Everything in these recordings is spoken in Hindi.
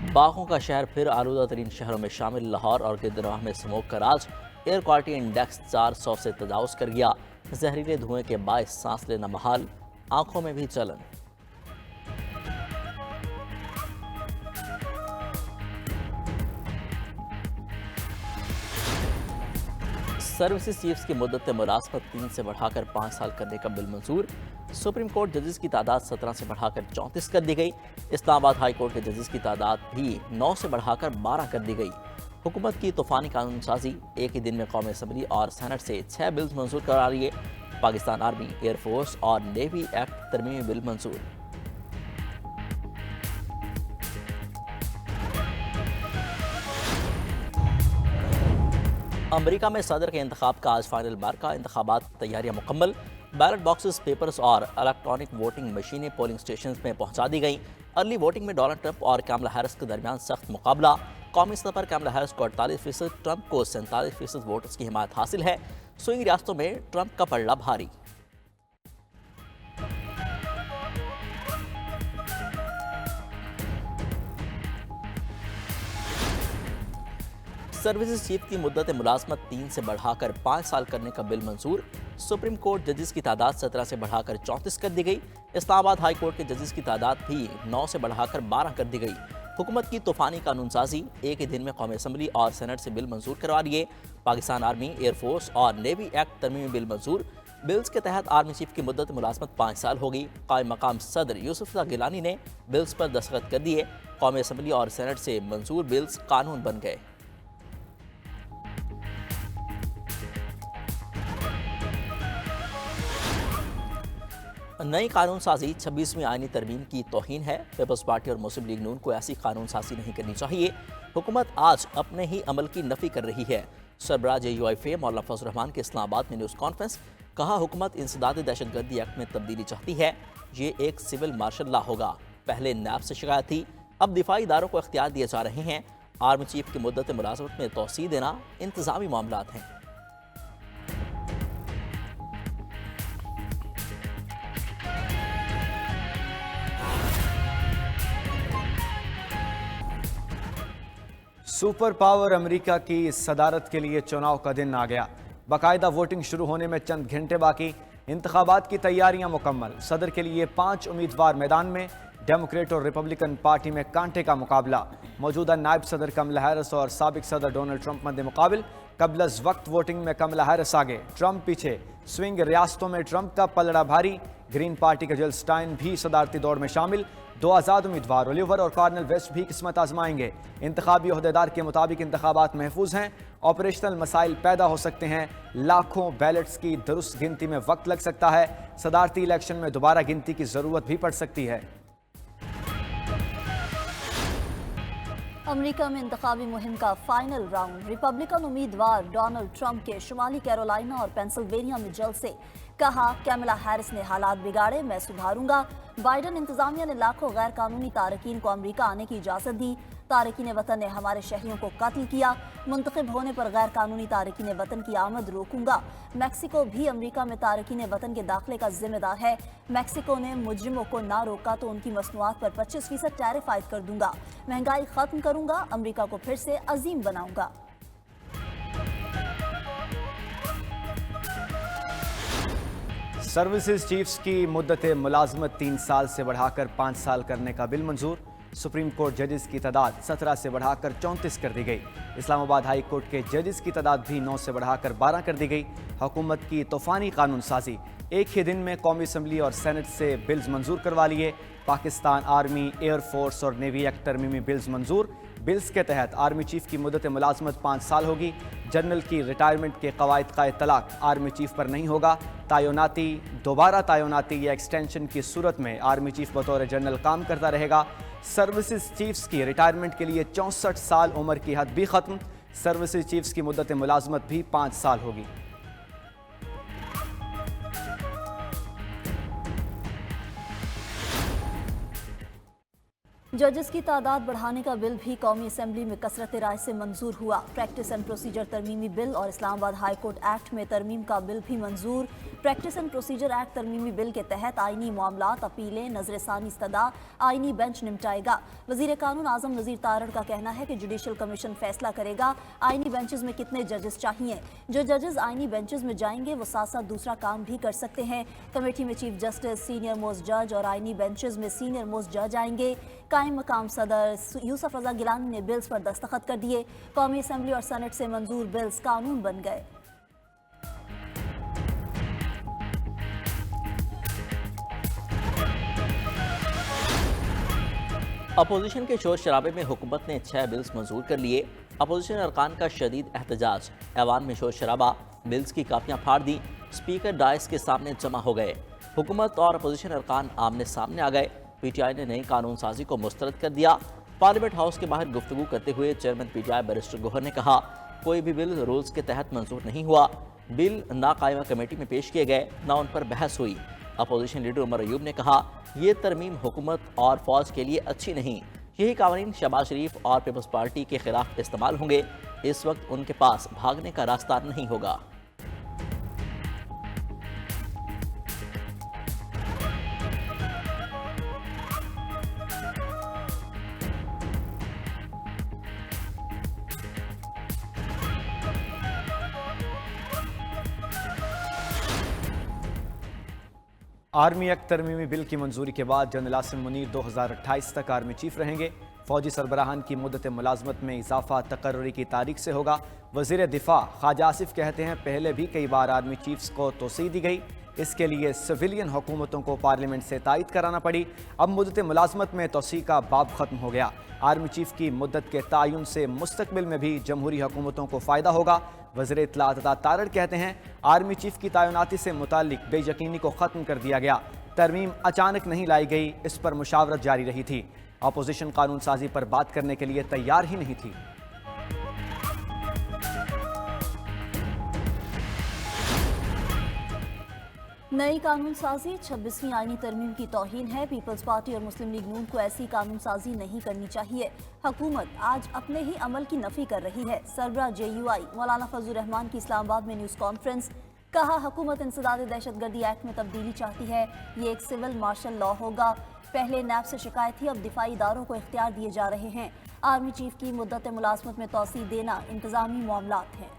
बागों का शहर फिर आलूदा तरीन शहरों में शामिल। लाहौर और गिरदनवाह में स्मोक का राज। एयर क्वालिटी इंडेक्स 400 से तजावुज कर गया। जहरीले धुएं के बायस सांस लेना महाल, आंखों में भी जलन। सर्विसेज चीफ्स की मुद्दत मुलाजमत 3 से बढ़ाकर 5 साल करने का बिल मंजूर। सुप्रीम कोर्ट जजेस की तादाद 17 से बढ़ाकर 34 कर दी गई। इस्लामाबाद हाई कोर्ट के जजेस की तादाद भी 9 से बढ़ाकर 12 कर दी गई। हुकूमत की तूफानी कानून साजी, एक ही दिन में कौमी असम्बली और सेनेट से 6 बिल्स मंजूर करा लिए। पाकिस्तान आर्मी, एयरफोर्स और नेवी एक्ट तरमीमी बिल मंजूर। अमेरिका में सदर के इंतखाब का आज फाइनल बार का इंतखाबात तैयारियां मुकम्मल। बैलेट बॉक्सेस, पेपर्स और इलेक्ट्रॉनिक वोटिंग मशीनें पोलिंग स्टेशन में पहुंचा दी गई। अर्ली वोटिंग में डोनाल्ड ट्रंप और कैमला हैरिस के दरमियान सख्त मुकाबला। कौमी स्तर पर कैमला हैरिस को 48%, ट्रंप को 47% वोटर्स की हिमायत हासिल है। स्विंग रियासतों में ट्रंप का पलड़ा भारी। सर्विसेज चीफ की मुद्दत मुलाजमत 3 से बढ़ाकर 5 साल करने का बिल मंजूर। सुप्रीम कोर्ट जजेस की तादाद 17 से बढ़ाकर 34 कर दी गई। इस्लामाबाद हाई कोर्ट के जजेस की तादाद भी 9 से बढ़ाकर 12 कर दी गई। हुकूमत की तूफानी कानून साजी, एक ही दिन में कौमी असम्बली और सेनेट से बिल मंजूर करवा लिए। पाकिस्तान आर्मी, एयरफोर्स और नेवी एक्ट तरमीमी बिल मंजूर। बिल्स के तहत आर्मी चीफ की मुद्दत मुलाजमत 5 साल होगी। कायम मकाम सदर यूसुफ गिलानी ने बिल्स पर दस्तखत कर दिए। कौमी असम्बली और सेनेट से मंजूर बिल्स कानून बन गए। नई कानून साजी 26वीं आईनी तरमीम की तौहीन है। पीपल्स पार्टी और मुस्लिम लीग नून को ऐसी कानून साजी नहीं करनी चाहिए। हुकूमत आज अपने ही अमल की नफी कर रही है। सरबराह JUIF मौलाना फजल रहमान के इस्लामाबाद में न्यूज़ कॉन्फ्रेंस। कहा, हुकूमत इंसदाद दहशतगर्दी एक्ट में तब्दीली चाहती है। ये एक सिविल मार्शल लॉ होगा। पहले नैब से शिकायत थी, अब दिफाई इदारों को इख्तियार दिए जा रहे हैं। आर्मी चीफ की मुद्दत मुलाजमत में तोसी देना इंतजामी मामलात हैं। सुपर पावर अमेरिका की सदारत के लिए चुनाव का दिन आ गया। बाकायदा वोटिंग शुरू होने में चंद घंटे बाकी। इंतखाबात की तैयारियां मुकम्मल। सदर के लिए 5 उम्मीदवार मैदान में। डेमोक्रेट और रिपब्लिकन पार्टी में कांटे का मुकाबला। मौजूदा नायब सदर कमला हैरिस और साबिक सदर डोनाल्ड ट्रंप मद्दे मुकाबिल। कबल वक्त वोटिंग में कमला हैरिस आगे, ट्रंप पीछे। स्विंग रियासतों में ट्रंप का पलड़ा भारी। ग्रीन पार्टी के जिल स्टाइन भी सदारती दौड़ में शामिल। 2 आज़ाद उम्मीदवार ओलिवर और कॉर्नेल वेस्ट भी किस्मत आजमाएंगे। इंतखाबी ओहदेदार के मुताबिक इंतखाबात महफूज हैं। ऑपरेशनल मसाइल पैदा हो सकते हैं। लाखों बैलेट्स की दुरुस्त गिनती में वक्त लग सकता है। सदारती इलेक्शन में दोबारा गिनती की जरूरत भी पड़ सकती है। अमेरिका में इंतखाबी मुहिम का फाइनल राउंड। रिपब्लिकन उम्मीदवार डोनाल्ड ट्रंप के शुमाली कैरोलिना और पेंसिल्वेनिया में जलसे। कहा, कैमला हैरिस ने हालात बिगाड़े, मैं सुधारूंगा। बाइडन इंतजामिया ने लाखों गैर कानूनी तारकीन को अमेरिका आने की इजाजत दी। तारकीन वतन ने हमारे शहरियों को कत्ल किया। मुंतखब होने पर गैर कानूनी तारकीन वतन की आमद रोकूंगा। मैक्सिको भी अमेरिका में तारकीन वतन के दाखिले का जिम्मेदार है। मैक्सिको ने मुजरिमों को ना रोका तो उनकी मसनूआत पर 25% टैरिफ आयद कर दूंगा। महंगाई खत्म करूंगा, अमेरिका को फिर से अजीम बनाऊंगा। सर्विसेज चीफ्स की मुद्दत मुलाजमत 3 साल से बढ़ाकर 5 साल करने का बिल मंजूर। सुप्रीम कोर्ट जजेस की तादाद 17 से बढ़ाकर 34 कर दी गई। इस्लामाबाद हाई कोर्ट के जजेस की तादाद भी 9 से बढ़ाकर 12 कर दी गई। हुकूमत की तूफानी कानून साजी, एक ही दिन में कौमी असम्बली और सेनेट से बिल्स मंजूर करवा लिए। पाकिस्तान आर्मी, एयरफोर्स और नेवी एक्ट तरमीमी बिल्स मंजूर। बिल्स के तहत आर्मी चीफ की मुद्दत मुलाजमत 5 साल होगी। जनरल की रिटायरमेंट के कवायद का इतलाक आर्मी चीफ पर नहीं होगा। तायुनाती, दोबारा तायुनाती या एक्सटेंशन की सूरत में आर्मी चीफ बतौर जनरल काम करता रहेगा। सर्विसेज चीफ्स की रिटायरमेंट के लिए 64 साल उम्र की हद भी खत्म। सर्विसेज चीफ्स की मुद्दत मुलाजमत भी 5 साल होगी। जजेस की तादाद बढ़ाने का बिल भी कौमी असम्बली में कसरत राय से मंजूर हुआ। प्रैक्टिस एंड प्रोसीजर तरमीमी बिल और इस्लामाबाद हाई कोर्ट एक्ट में तरमीम का बिल भी मंजूर। प्रैक्टिस एंड प्रोसीजर एक्ट तरमीमी बिल के तहत आईनी मामलात, अपीलें, नजरसानी इस्तदा आईनी बेंच निपटाएगा। वजीर कानून आजम नज़ीर तारड़ का कहना है कि जुडिशल कमीशन फैसला करेगा आईनी बेंचेस में कितने जजेस चाहिए। जो जजेस आईनी बेंचेस में जाएंगे वो साथ साथ दूसरा काम भी कर सकते हैं। कमेटी में चीफ जस्टिस, सीनियर मोस्ट जज और आईनी बेंचेस में सीनियर मोस्ट जज आएंगे। कायम मकाम सदर यूसुफ रजा गिलानी ने बिल्स पर दस्तखत कर दिए। कौमी असम्बली और सेनेट से मंजूर बिल्स कानून बन गए। अपोजिशन के शोर शराबे में हुकूमत ने 6 बिल्स मंजूर कर लिए। अपोजिशन अरकान का शदीद एहतजाज, ऐवान में शोर शराबा, बिल्स की कापियां फाड़ दी, स्पीकर डायस के सामने जमा हो गए। हुकूमत और अपोजिशन अरकान आमने सामने आ गए। पीटीआई ने नई कानून साजी को मुस्तरद कर दिया। पार्लियामेंट हाउस के बाहर गुफ्तगू करते हुए चेयरमैन पीटीआई बैरिस्टर गोहर ने कहा, कोई भी बिल रूल्स के तहत मंजूर नहीं हुआ। बिल ना कायमा कमेटी में पेश किए गए, ना उन पर बहस हुई। अपोजिशन लीडर उमर अयूब ने कहा, ये तरमीम हुकूमत और फौज के लिए अच्छी नहीं। यही कानून शहबाज शरीफ और पीपल्स पार्टी के खिलाफ इस्तेमाल होंगे। इस वक्त उनके पास भागने का रास्ता नहीं होगा। आर्मी एक्ट तरमीमी बिल की मंजूरी के बाद जनरल आसिम मुनीर 2028 तक आर्मी चीफ रहेंगे। फौजी सरबराहान की मुद्दत मुलाजमत में इजाफा तकर्री की तारीख से होगा। वजीर दिफा ख्वाजा आसिफ कहते हैं, पहले भी कई बार आर्मी चीफ्स को तोसी दी गई, इसके लिए सिविलियन हुकूमतों को पार्लियामेंट से तायद कराना पड़ी। अब मुद्दत मुलाजमत में तोसी का बाब खत्म हो गया। आर्मी चीफ की मुद्दत के तयन से मुस्तकबिल में भी जमहूरी हुकूमतों को फ़ायदा होगा। वज़ीर इत्तलात तारड़ कहते हैं, आर्मी चीफ की तयनाती से मुतालिक बेयकीनी को ख़त्म कर दिया गया। तरमीम अचानक नहीं लाई गई, इस पर मुशावरत जारी रही थी। अपोजिशन कानून साजी पर बात करने के लिए तैयार ही नहीं थी। नई कानून साजी 26वीं आईनी तरमीम की तौहीन है। पीपल्स पार्टी और मुस्लिम लीग नून को ऐसी कानून साजी नहीं करनी चाहिए। हुकूमत आज अपने ही अमल की नफी कर रही है। सरबरा JUI मौलाना फजलुर रहमान की इस्लामाबाद में न्यूज़ कॉन्फ्रेंस, कहा हुकूमत इंसदाद दहशतगर्दी एक्ट में तब्दीली चाहती है। ये एक सिविल मार्शल लॉ होगा। पहले नैब से शिकायत थी, अब दिफाई इदारों को इख्तियार दिए जा रहे हैं। आर्मी चीफ की मुद्दत मुलाजमत में तोसी देना इंतजामी मामलात हैं।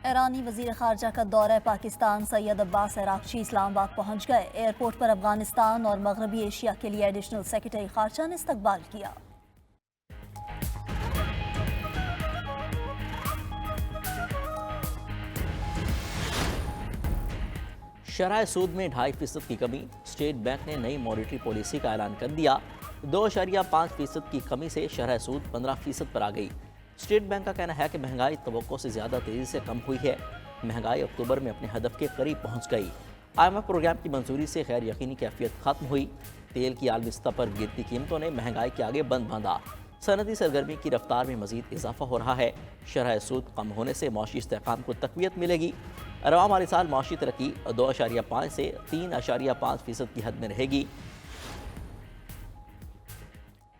ईरानी वजीर खारजा का दौरा पाकिस्तान सैयद अब्बास अरागची इस्लामाबाद पहुंच गए। एयरपोर्ट पर अफगानिस्तान और मगरबी एशिया के लिए एडिशनल सेक्रेटरी खारजा ने इस्तकबाल किया। शरह सूद में 2.5% की कमी, स्टेट बैंक ने नई मॉनेटरी पॉलिसी का ऐलान कर दिया। 2.5% की कमी से शरह सूद 15% पर आ गई। स्टेट बैंक का कहना है कि महंगाई तवक्को से ज़्यादा तेज़ी से कम हुई है। महंगाई अक्टूबर में अपने हदफ के करीब पहुंच गई। IMF प्रोग्राम की मंजूरी से गैर यकीनी कैफियत खत्म हुई। तेल की आलमी सतह पर गिरती कीमतों ने महंगाई के आगे बंद बांधा। सनती सरगर्मी की रफ्तार में मजीद इजाफा हो रहा है। शरह सूद कम होने से मौशी इस्तेहकाम को तकवीत मिलेगी। रवा माली साल मौशी तरक्की 2.5 से 3.5% की हद में रहेगी।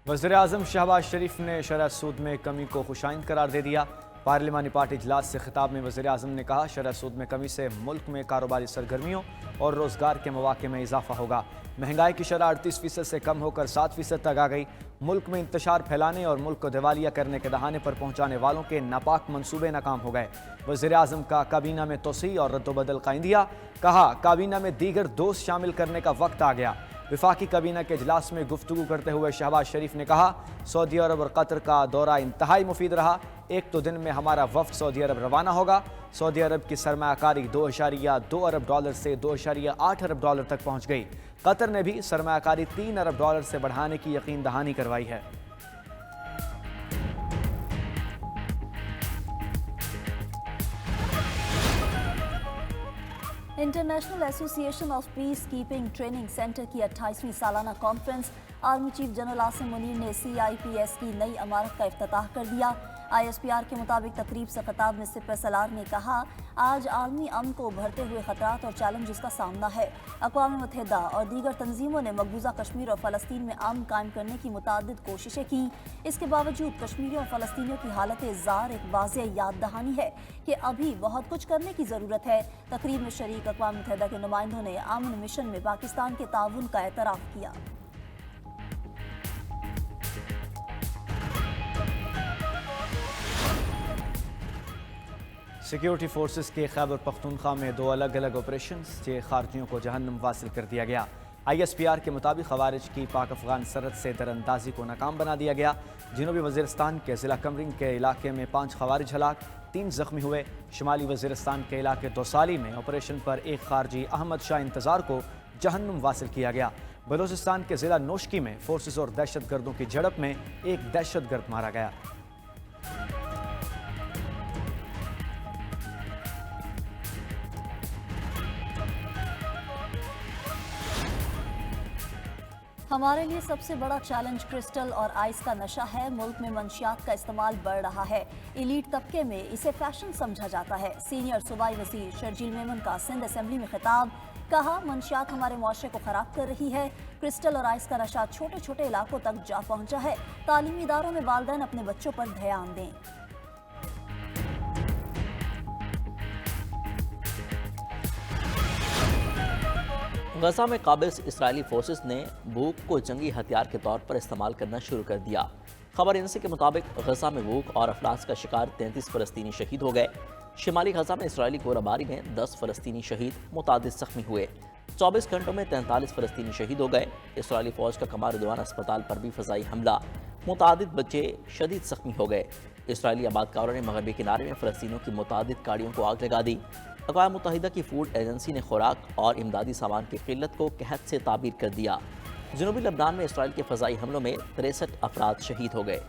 वज़ीर आज़म शहबाज शरीफ ने शरह सूद में कमी को खुशाइंद करार दे दिया। पार्लिमानी पार्टी इजलास से खिताब में वज़ीर आज़म ने कहा, शरह सूद में कमी से मुल्क में कारोबारी सरगर्मियों और रोज़गार के मौक़े में इजाफा होगा। महंगाई की शरह 38% से कम होकर 7% तक आ गई। मुल्क में इंतशार फैलाने और मुल्क को दिवालिया करने के दहाने पर पहुँचाने वालों के नापाक मनसूबे नाकाम हो गए। वज़ीर आज़म का काबीना में तोसी और रद्दोबदल का इंदिया, कहा काबीना में दीगर दोस्त शामिल करने का वक्त आ गया। विफाकी काबीना के इजलास में गुफ्तगू करते हुए शहबाज शरीफ ने कहा, सऊदी अरब और कतर का दौरा इंतहाई मुफीद रहा। एक तो दिन में हमारा वफ्द सऊदी अरब रवाना होगा। सऊदी अरब की सरमायाकारी $2.2 अरब से $2.8 अरब तक पहुंच गई। कतर ने भी सरमायाकारी $3 अरब से बढ़ाने की यकीन दहानी करवाई है। International association of peace keeping training centre की 28वीं सालाना conference army chief general Asim Munir ने CIPS की नई इमारत का इफ्तिताह कर दिया। ISPR के मुताबिक तकरीब से खिताब में सिपह सलार ने कहा, आज आलमी अमन को उभरते हुए खतरात और चैलेंजेस का सामना है। अक़वाम मुत्तहिदा और दीगर तंजीमों ने मकबूजा कश्मीर और फ़लस्तीन में अमन कायम करने की मुतादिद कोशिशें की। इसके बावजूद कश्मीरियों और फ़लस्तीनियों की हालत ज़ार एक वाज़ेह याद दहानी है कि अभी बहुत कुछ करने की ज़रूरत है। तकरीब में शरीक अक़वाम मुत्तहिदा के नुमाइंदों ने अमन मिशन में पाकिस्तान के ताउन का एतराफ़ किया। सिक्योरिटी फोर्सेस के खैबर पख्तूनख्वा में 2 अलग अलग ऑपरेशन से खारजियों को जहन्नम वासिल कर दिया गया। ISPR के मुताबिक खवारिज की पाक अफगान सरहद से दरअंदाजी को नाकाम बना दिया गया। जनूबी वज़ीरिस्तान के ज़िला कमरिंग के इलाके में 5 खवारिज हलाक, 3 जख्मी हुए। शुमाली वज़ीरिस्तान के इलाके दोसाली में ऑपरेशन पर एक खारजी अहमद शाह इंतज़ार को जहन्नम वासिल किया गया। बलूचिस्तान के ज़िला नोशकी में फोर्सेस और दहशत गर्दों की झड़प में एक दहशत गर्द मारा गया। हमारे लिए सबसे बड़ा चैलेंज क्रिस्टल और आइस का नशा है। मुल्क में मंशियात का इस्तेमाल बढ़ रहा है। एलीट तबके में इसे फैशन समझा जाता है। सीनियर सूबाई वज़ीर शर्जील मेमन का सिंध असेंबली में खिताब, कहा, मंशियात हमारे मुआशरे को खराब कर रही है। क्रिस्टल और आइस का नशा छोटे छोटे इलाकों तक जा पहुंचा है। तालीमी इदारों में वालिदैन अपने बच्चों पर ध्यान दें। गजा में काबिज इसराइली फोर्सेस ने भूख को जंगी हथियार के तौर पर इस्तेमाल करना शुरू कर दिया। खबर एजेंसी के मुताबिक गजा में भूख और अफलास का शिकार 33 फ़लस्तीनी शहीद हो गए। शिमाली गजा में इसराइली गोलाबारी में 10 फ़लस्तीनी शहीद, मुतादिद ज़ख्मी हुए। 24 घंटों में 43 फ़लस्तीनी शहीद हो गए। इसराइली फ़ौज का कमार रिदवान अस्पताल पर भी फ़ज़ाई हमला, मुतादिद बच्चे शदीद ज़ख्मी हो गए। इसराइली आबादकारों ने मगरबी किनारे में फ़लस्तीनियों की मुतादिद गाड़ियों को आग लगा दी। अक़वाम मुत्तहिदा की फूड एजेंसी ने खुराक और इमदादी सामान की किल्लत को कहत से ताबीर कर दिया। जनूबी लबनान में इसराइल के फ़ज़ाई हमलों में 63 अफराद शहीद हो गए।